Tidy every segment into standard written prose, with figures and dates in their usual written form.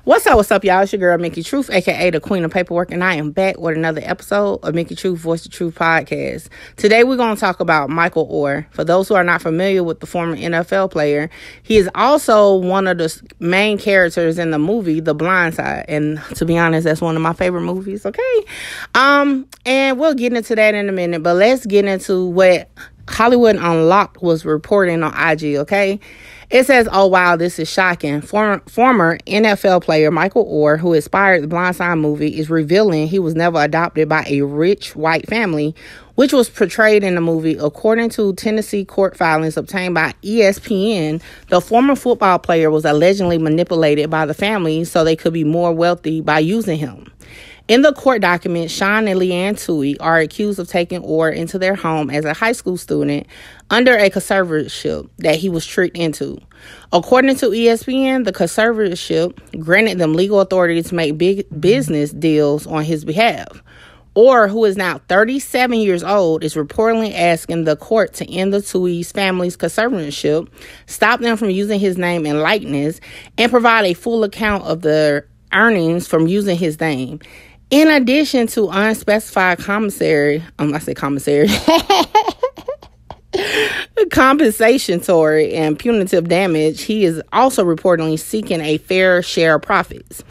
What's up, y'all? It's your girl, Mickey Truth, aka the Queen of Paperwork, and I am back with another episode of Mickey Truth, Voice the Truth podcast. Today, we're going to talk about Michael Oher. For those who are not familiar with the former NFL player, he is also one of the main characters in the movie The Blind Side, and to be honest, that's one of my favorite movies, okay? And we'll get into that in a minute, but let's get into what Hollywood Unlocked was reporting on IG, okay? It says, oh, wow, this is shocking. Former NFL player Michael Oher, who inspired the Blind Side movie, is revealing he was never adopted by a rich white family, which was portrayed in the movie. According to Tennessee court filings obtained by ESPN, the former football player was allegedly manipulated by the family so they could be more wealthy by using him. In the court document, Sean and Leanne Toohey are accused of taking Oher into their home as a high school student under a conservatorship that he was tricked into. According to ESPN, the conservatorship granted them legal authority to make big business deals on his behalf. Oher, who is now 37 years old, is reportedly asking the court to end the Toohey's family's conservatorship, stop them from using his name and likeness, and provide a full account of their earnings from using his name. In addition to unspecified compensatory and punitive damage, he is also reportedly seeking a fair share of profits.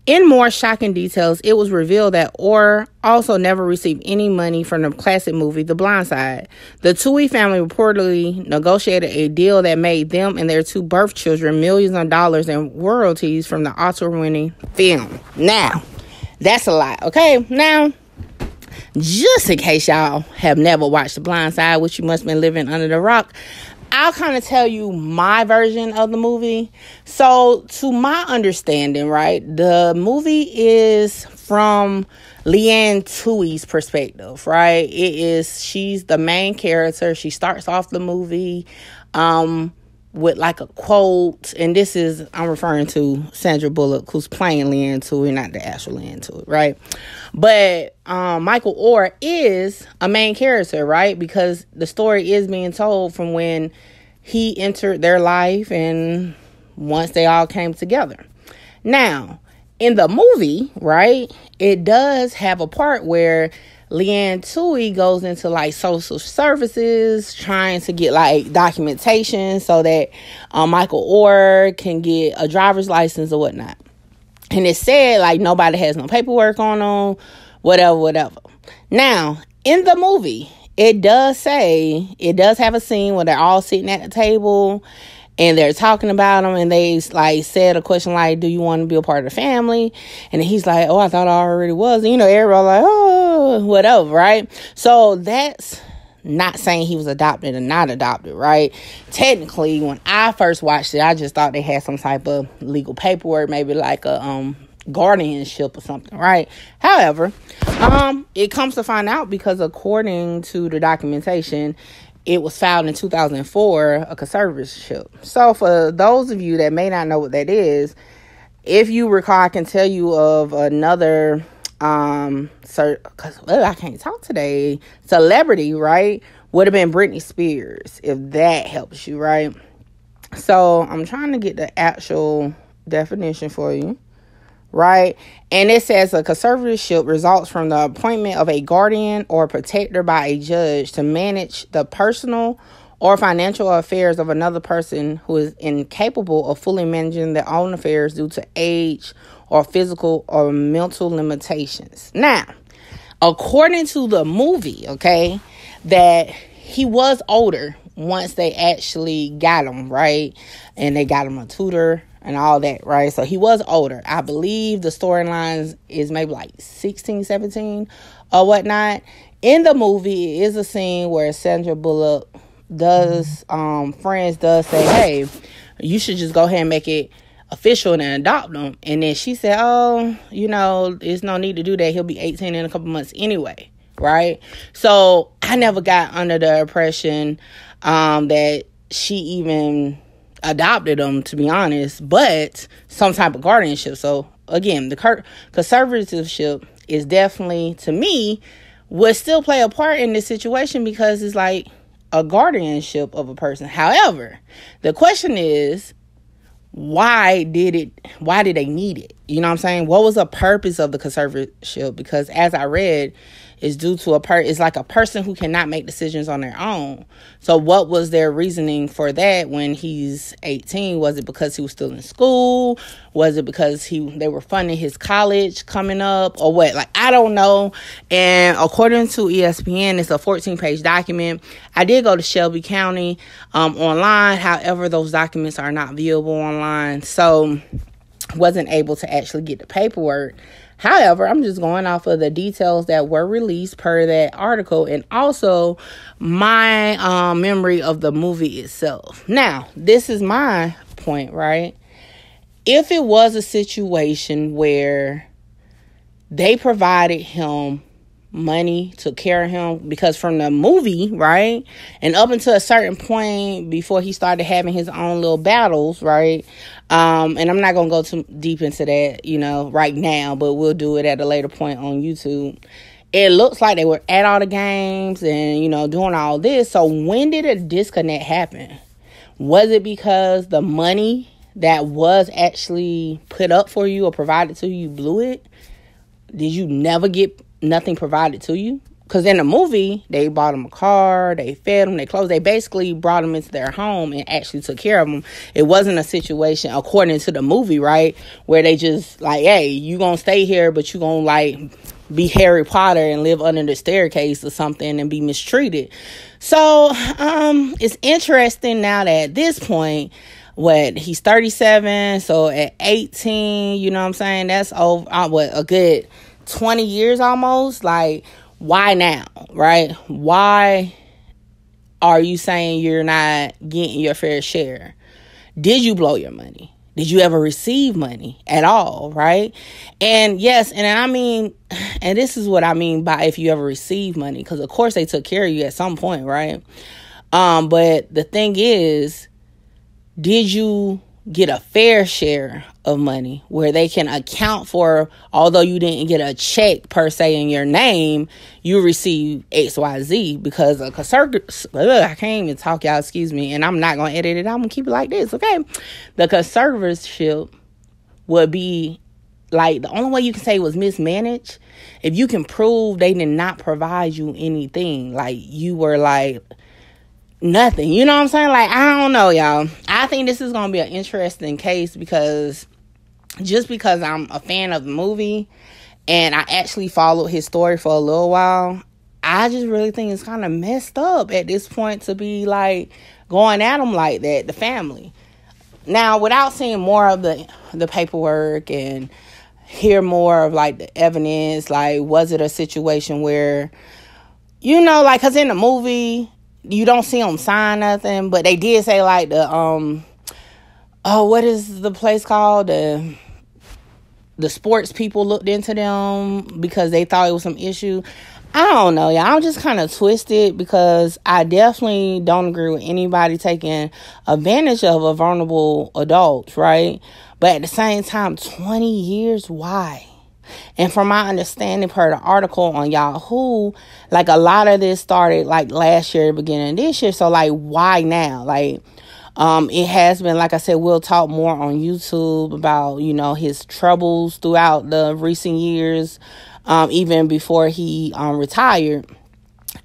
In more shocking details, it was revealed that Oher also never received any money from the classic movie The Blind Side. The Toohey family reportedly negotiated a deal that made them and their two birth children millions of dollars in royalties from the Oscar-winning film. Now, that's a lot, okay? Now, just in case y'all have never watched The Blind Side, which you must have been living under the rock, I'll kind of tell you my version of the movie. So, to my understanding, right, the movie is from Leanne Toohey's perspective, right? She's the main character. She starts off the movie with like a quote, and I'm referring to Sandra Bullock, who's playing Leanne Toohey, not the actual Leanne Toohey, right? But Michael Oher is a main character, right? Because the story is being told from when he entered their life and once they all came together. Now, in the movie, right, it does have a part where Leanne Toohey goes into like social services trying to get like documentation so that Michael Oher can get a driver's license or whatnot. And it said like nobody has no paperwork on them, whatever. Now, in the movie, it does have a scene where they're all sitting at the table and they're talking about him, and they like said a question like, do you want to be a part of the family? And he's like, oh, I thought I already was. And, everybody like, oh, whatever, right? So that's not saying he was adopted or not adopted, right? Technically, when I first watched it, I just thought they had some type of legal paperwork, maybe like a guardianship or something, right? However, it comes to find out because according to the documentation, it was filed in 2004, a conservatorship. So for those of you that may not know what that is, if you recall, I can tell you of another, I can't talk today, celebrity, right? Would have been Britney Spears, if that helps you, right? So I'm trying to get the actual definition for you. Right? And it says a conservatorship results from the appointment of a guardian or protector by a judge to manage the personal or financial affairs of another person who is incapable of fully managing their own affairs due to age or physical or mental limitations. Now, according to the movie, okay, that he was older once they actually got him, right? And they got him a tutor and all that, right? So he was older. I believe the storyline is maybe like 16, 17 or whatnot. In the movie, it is a scene where Sandra Bullock friends does say, hey, you should just go ahead and make it official and adopt him. And then she said, oh, there's no need to do that. He'll be 18 in a couple months anyway, right? So I never got under the impression that she even adopted him, to be honest, but some type of guardianship. So again, the conservatorship is definitely, to me, would still play a part in this situation because it's like a guardianship of a person. However, the question is, why did they need it? You know what I'm saying? What was the purpose of the conservatorship? Because as I read, it's due to it's like a person who cannot make decisions on their own. So what was their reasoning for that when he's 18? Was it because he was still in school? Was it because they were funding his college coming up, or what? Like, I don't know. And according to ESPN, it's a 14-page document. I did go to Shelby County online. However, those documents are not viewable online. So wasn't able to actually get the paperwork. However, I'm just going off of the details that were released per that article, and also my memory of the movie itself. Now, this is my point, right? If it was a situation where they provided him money, took care of him, because from the movie, right, and up until a certain point before he started having his own little battles, right, and I'm not going to go too deep into that, right now, but we'll do it at a later point on YouTube. It looks like they were at all the games and, doing all this. So when did a disconnect happen? Was it because the money that was actually put up for you or provided to you blew it? Did you never get nothing provided to you? Because in the movie, they bought him a car, they fed him, they clothes. They basically brought him into their home and actually took care of him. It wasn't a situation, according to the movie, right, where they just like, hey, you gonna stay here, but you gonna like be Harry Potter and live under the staircase or something and be mistreated. So it's interesting now that at this point, he's 37, so at 18, you know what I'm saying, that's over a good 20 years almost. Like, why now, right? Why are you saying you're not getting your fair share? Did you blow your money? Did you ever receive money at all, right? And yes, and this is what I mean by if you ever receive money, because of course they took care of you at some point, right? But the thing is, did you get a fair share of money where they can account for, although you didn't get a check per se in your name, you received XYZ? Because a I can't even talk, y'all, excuse me, and I'm not going to edit it. I'm going to keep it like this, okay? The conservatorship would be like, the only way you can say it was mismanaged if you can prove they did not provide you anything. Like, you were like nothing. You know what I'm saying? Like, I don't know, y'all. I think this is going to be an interesting case because I'm a fan of the movie and I actually followed his story for a little while, I just really think it's kind of messed up at this point to be like going at him like that, the family. Now, without seeing more of the paperwork and hear more of like the evidence, like, was it a situation where, like, because in the movie, you don't see them sign nothing, but they did say like what is the place called? The sports people looked into them because they thought it was some issue. I don't know, y'all. I'm just kind of twisted because I definitely don't agree with anybody taking advantage of a vulnerable adult, right? But at the same time, 20 years, why? And from my understanding per the article on Yahoo, like, a lot of this started like last year, beginning of this year. So like, why now? Like, it has been, like I said, we'll talk more on YouTube about, his troubles throughout the recent years, even before he retired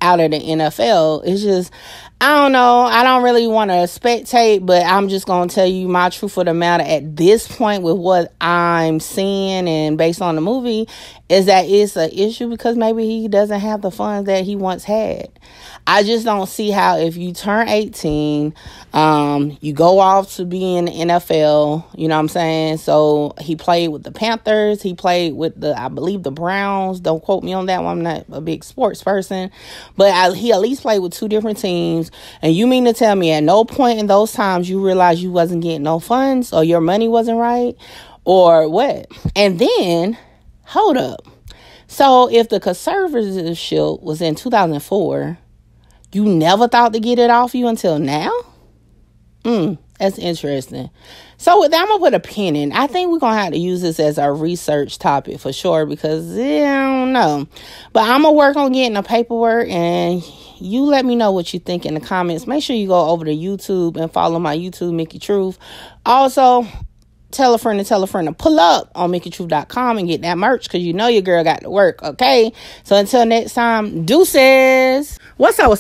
out of the NFL. It's just, I don't know. I don't really want to spectate, but I'm just going to tell you my truth of the matter at this point with what I'm seeing and based on the movie is that it's an issue because maybe he doesn't have the funds that he once had. I just don't see how if you turn 18, you go off to be in the NFL, you know what I'm saying? So he played with the Panthers. He played with I believe the Browns. Don't quote me on that one. I'm not a big sports person. But he at least played with two different teams. And you mean to tell me at no point in those times you realized you wasn't getting no funds or your money wasn't right or what? And then, hold up. So if the conservatorship was in 2004, you never thought to get it off you until now? That's interesting. So with that, I'm going to put a pin in. I think we're going to have to use this as our research topic for sure because I don't know. But I'm going to work on getting the paperwork and you let me know what you think in the comments. Make sure you go over to YouTube and follow my YouTube, Mickey Truth. Also, tell a friend to pull up on MickeyTruth.com and get that merch, because you know your girl got to work, okay? So until next time, deuces. What's up?